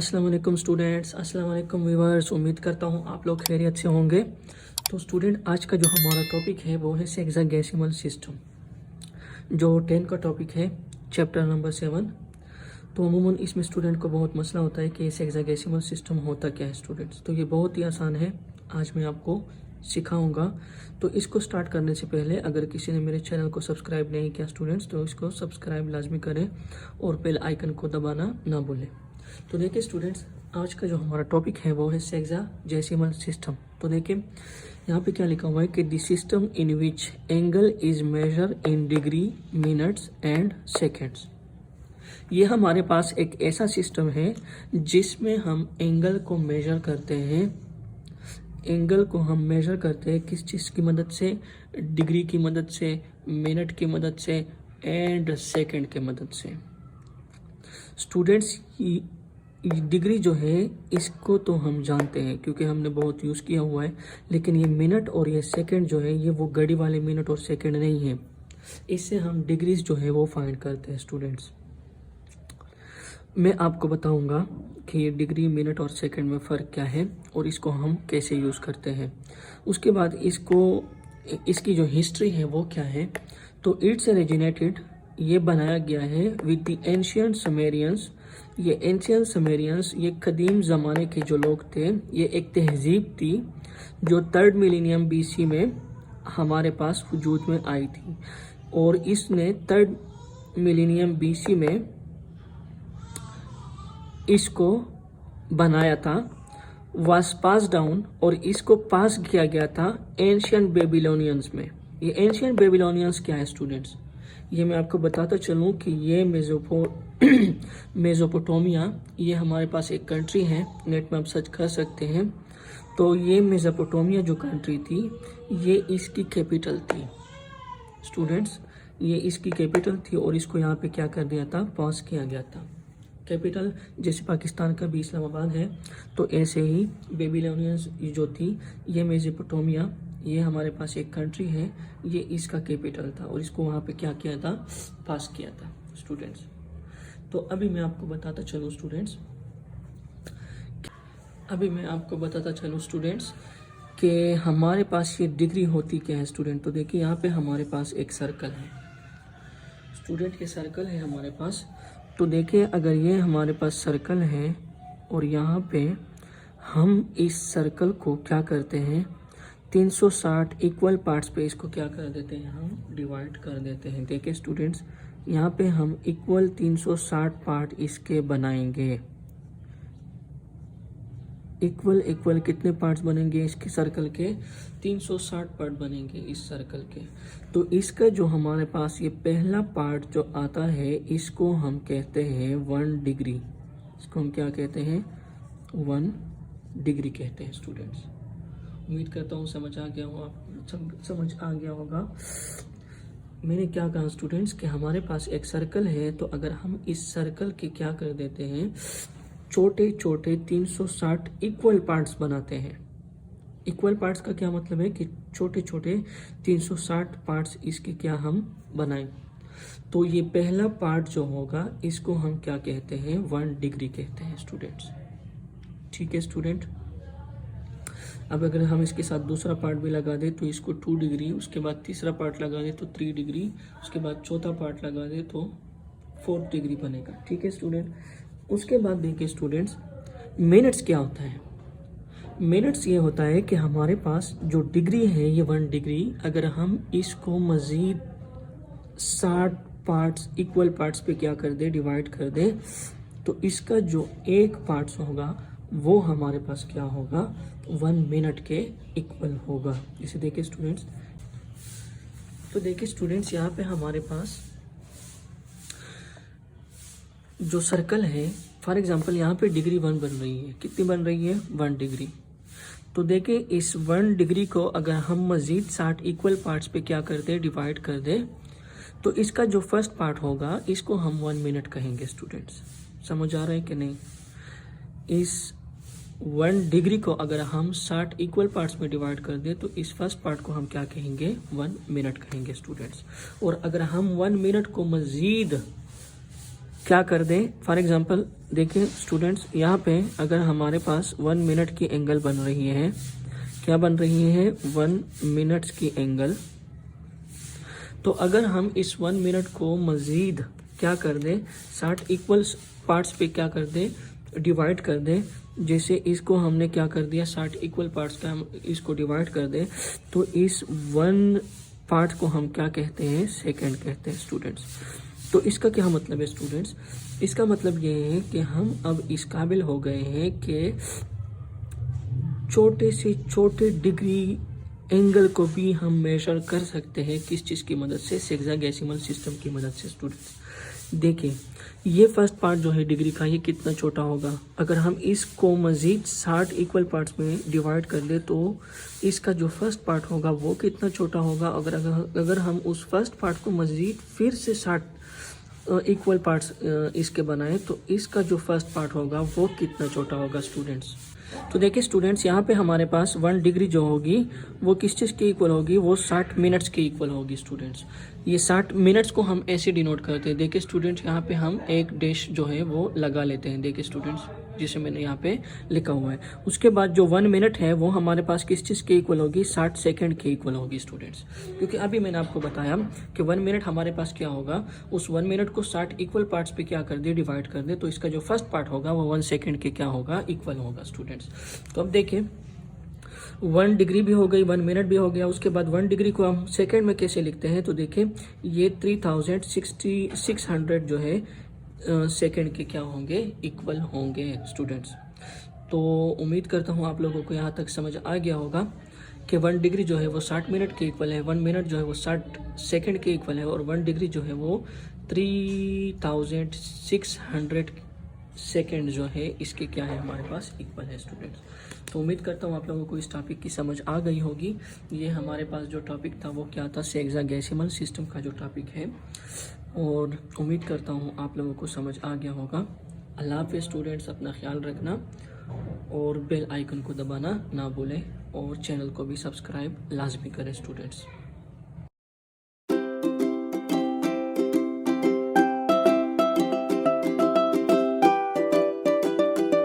अस्सलाम वालेकुम स्टूडेंट्स, अस्सलाम वालेकुम व्यूअर्स। उम्मीद करता हूँ आप लोग खैरियत से होंगे। तो स्टूडेंट, आज का जो हमारा टॉपिक है वो है सेक्साडेसिमल सिस्टम, जो 10 का टॉपिक है, चैप्टर नंबर 7। तो अमूमन इसमें स्टूडेंट को बहुत मसला होता है कि सेक्साडेसिमल सिस्टम होता क्या है स्टूडेंट्स। तो ये बहुत ही आसान है, आज मैं आपको सिखाऊंगा। तो इसको स्टार्ट करने से पहले अगर किसी ने मेरे चैनल को सब्सक्राइब नहीं किया स्टूडेंट्स, तो इसको सब्सक्राइब लाजमी करें और बेल आइकन को दबाना ना भूलें। तो देखिए स्टूडेंट्स, आज का जो हमारा टॉपिक है वो है सेक्साडेसिमल सिस्टम। तो देखिए यहाँ पे क्या लिखा हुआ है कि the system in which angle is measure in degree, minutes and seconds. ये हमारे पास एक ऐसा सिस्टम है जिसमें हम एंगल को मेजर करते हैं। एंगल को हम मेजर करते हैं किस चीज़ की मदद से? डिग्री की मदद से, मिनट की मदद से एंड सेकेंड की मदद से। स्टूडेंट्स, डिग्री जो है इसको तो हम जानते हैं क्योंकि हमने बहुत यूज़ किया हुआ है, लेकिन ये मिनट और ये सेकंड जो है ये वो घड़ी वाले मिनट और सेकंड नहीं है। इससे हम डिग्रीज जो है वो फाइंड करते हैं स्टूडेंट्स। मैं आपको बताऊंगा कि ये डिग्री, मिनट और सेकंड में फ़र्क क्या है और इसको हम कैसे यूज़ करते हैं। उसके बाद इसकी जो हिस्ट्री है वो क्या है। तो इट्स ओरिजिनेटेड, ये बनाया गया है विद द एंशियंट सुमेरियंस। ये एंशियंट सुमेरियंस, ये कदीम ज़माने के जो लोग थे, ये एक तहजीब थी जो 3rd मिलेनियम BC में हमारे पास वजूद में आई थी, और इसने 3rd मिलेनियम BC में इसको बनाया था, वाज पास डाउन, और इसको पास किया गया था एंशियंट बेबीलोनियंस में। ये एंशियंट बेबीलोनियंस क्या है स्टूडेंट्स? ये मैं आपको बताता चलूँ कि ये मेसोपोटामिया, ये हमारे पास एक कंट्री है, नेट में आप सर्च कर सकते हैं। तो ये मेसोपोटामिया जो कंट्री थी, ये इसकी कैपिटल थी स्टूडेंट्स। ये इसकी कैपिटल थी और इसको यहाँ पे क्या कर दिया था? पास किया गया था। कैपिटल जैसे पाकिस्तान का भी इस्लामाबाद है, तो ऐसे ही बेबीलोनियंस जो थी, ये मेसोपोटामिया, ये हमारे पास एक कंट्री है, ये इसका कैपिटल था और इसको वहाँ पे क्या किया था? पास किया था स्टूडेंट्स। तो अभी मैं आपको बताता चलूँ स्टूडेंट्स कि हमारे पास ये डिग्री होती क्या है स्टूडेंट। तो देखिए यहाँ पे हमारे पास एक सर्कल है स्टूडेंट, ये सर्कल है हमारे पास। तो देखिए अगर ये हमारे पास सर्कल है और यहाँ पे हम इस सर्कल को क्या करते हैं, 360 इक्वल पार्ट्स पे इसको क्या कर देते हैं? हम डिवाइड कर देते हैं। देखिए स्टूडेंट्स, यहाँ पे हम इक्वल 360 पार्ट इसके बनाएंगे। इक्वल कितने पार्ट्स बनेंगे इसके सर्कल के? 360 पार्ट बनेंगे इस सर्कल के। तो इसका जो हमारे पास ये पहला पार्ट जो आता है, इसको हम कहते हैं 1 डिग्री। इसको हम क्या कहते हैं? 1 डिग्री कहते हैं स्टूडेंट्स। उम्मीद करता हूँ समझ आ गया होगा। मैंने क्या कहा स्टूडेंट्स कि हमारे पास एक सर्कल है, तो अगर हम इस सर्कल के क्या कर देते हैं, छोटे छोटे 360 इक्वल पार्ट्स बनाते हैं। इक्वल पार्ट्स का क्या मतलब है कि छोटे छोटे 360 पार्ट्स इसके क्या हम बनाएं। तो ये पहला पार्ट जो होगा इसको हम क्या कहते हैं? 1 डिग्री कहते हैं स्टूडेंट्स। ठीक है स्टूडेंट। अब अगर हम इसके साथ दूसरा पार्ट भी लगा दे तो इसको 2 डिग्री, उसके बाद तीसरा पार्ट लगा दे तो 3 डिग्री, उसके बाद चौथा पार्ट लगा दे तो 4 डिग्री बनेगा। ठीक है स्टूडेंट। उसके बाद देखिए स्टूडेंट्स, मिनट्स क्या होता है? मिनट्स ये होता है कि हमारे पास जो डिग्री है ये 1 डिग्री, अगर हम इसको मज़ीद 60 पार्ट्स, इक्वल पार्ट्स पे क्या कर दे? डिवाइड कर दे, तो इसका जो एक पार्ट्स होगा वो हमारे पास क्या होगा? 1 मिनट के इक्वल होगा। इसे देखिए स्टूडेंट्स। तो देखिए स्टूडेंट्स, यहाँ पे हमारे पास जो सर्कल है, फॉर एग्जांपल यहाँ पे डिग्री 1 बन रही है। कितनी बन रही है? 1 डिग्री। तो देखिए इस 1 डिग्री को अगर हम मज़ीद 60 इक्वल पार्ट्स पे क्या कर दे? डिवाइड कर दे, तो इसका जो फर्स्ट पार्ट होगा इसको हम 1 मिनट कहेंगे स्टूडेंट्स। समझ आ रहा है कि नहीं? इस 1 डिग्री को अगर हम 60 इक्वल पार्ट्स में डिवाइड कर दें तो इस फर्स्ट पार्ट को हम क्या कहेंगे? 1 मिनट कहेंगे स्टूडेंट्स। और अगर हम 1 मिनट को मज़ीद क्या कर दें, फॉर एग्जांपल देखिए स्टूडेंट्स, यहाँ पे अगर हमारे पास 1 मिनट की एंगल बन रही है, क्या बन रही है, 1 मिनट की एंगल। तो अगर हम इस 1 मिनट को मज़ीद क्या कर दें, 60 इक्वल पार्ट्स पे क्या कर दें, डिवाइड कर दें। जैसे इसको हमने क्या कर दिया, 60 इक्वल पार्ट्स का हम इसको डिवाइड कर दें, तो इस 1 पार्ट को हम क्या कहते हैं, सेकंड कहते हैं स्टूडेंट्स। तो इसका क्या मतलब है स्टूडेंट्स, इसका मतलब ये है कि हम अब इस काबिल हो गए हैं कि छोटे से छोटे डिग्री एंगल को भी हम मेजर कर सकते हैं। किस चीज़ की मदद से, सेक्साडेसिमल सिस्टम की मदद से स्टूडेंट्स। देखिए ये फर्स्ट पार्ट जो है डिग्री का, ये कितना छोटा होगा। अगर हम इसको मज़ीद 60 इक्वल पार्ट्स में डिवाइड कर ले तो इसका जो फर्स्ट पार्ट होगा वो कितना छोटा होगा। अगर हम उस फर्स्ट पार्ट को मज़ीद फिर से 60 इक्वल पार्ट्स इसके बनाएं तो इसका जो फर्स्ट पार्ट होगा वो कितना छोटा होगा स्टूडेंट्स। तो देखिए स्टूडेंट्स, यहाँ पे हमारे पास 1 डिग्री जो होगी वो किस चीज़ के इक्वल होगी, वो 60 मिनट्स के इक्वल होगी स्टूडेंट्स। ये 60 मिनट्स को हम ऐसे डिनोट करते हैं। देखिए स्टूडेंट्स, यहाँ पे हम एक डैश जो है वो लगा लेते हैं। देखिए स्टूडेंट्स, जिसे मैंने यहाँ पे लिखा हुआ है। उसके बाद जो 1 मिनट है वो हमारे पास किस चीज़ के इक्वल होगी, 60 सेकेंड के इक्वल होगी स्टूडेंट्स। क्योंकि अभी मैंने आपको बताया कि 1 मिनट हमारे पास क्या होगा, उस 1 मिनट को 60 इक्वल पार्ट्स पे क्या कर दे, डिवाइड कर दे, तो इसका जो फर्स्ट पार्ट होगा वो 1 सेकेंड के क्या होगा, इक्वल होगा स्टूडेंट्स। तो अब देखिए 1 डिग्री भी हो गई, 1 मिनट भी हो गया। उसके बाद 1 डिग्री को हम सेकेंड में कैसे लिखते हैं, तो देखिए ये 3600 जो है सेकेंड के क्या होंगे, इक्वल होंगे स्टूडेंट्स। तो उम्मीद करता हूँ आप लोगों को यहाँ तक समझ आ गया होगा कि 1 डिग्री जो है वो 60 मिनट के इक्वल है, 1 मिनट जो है वो 60 सेकेंड के इक्वल है, और 1 डिग्री जो है वो 3600 सेकेंड जो है इसके क्या है, हमारे पास इक्वल है स्टूडेंट्स। तो उम्मीद करता हूँ आप लोगों को इस टॉपिक की समझ आ गई होगी। ये हमारे पास जो टॉपिक था वो क्या था, सेक्साडेसिमल सिस्टम का जो टॉपिक है, और उम्मीद करता हूँ आप लोगों को समझ आ गया होगा। अल्लाह हाफ़िज़ स्टूडेंट्स, अपना ख्याल रखना और बेल आइकन को दबाना ना भूलें, और चैनल को भी सब्सक्राइब लाजमी करें स्टूडेंट्स।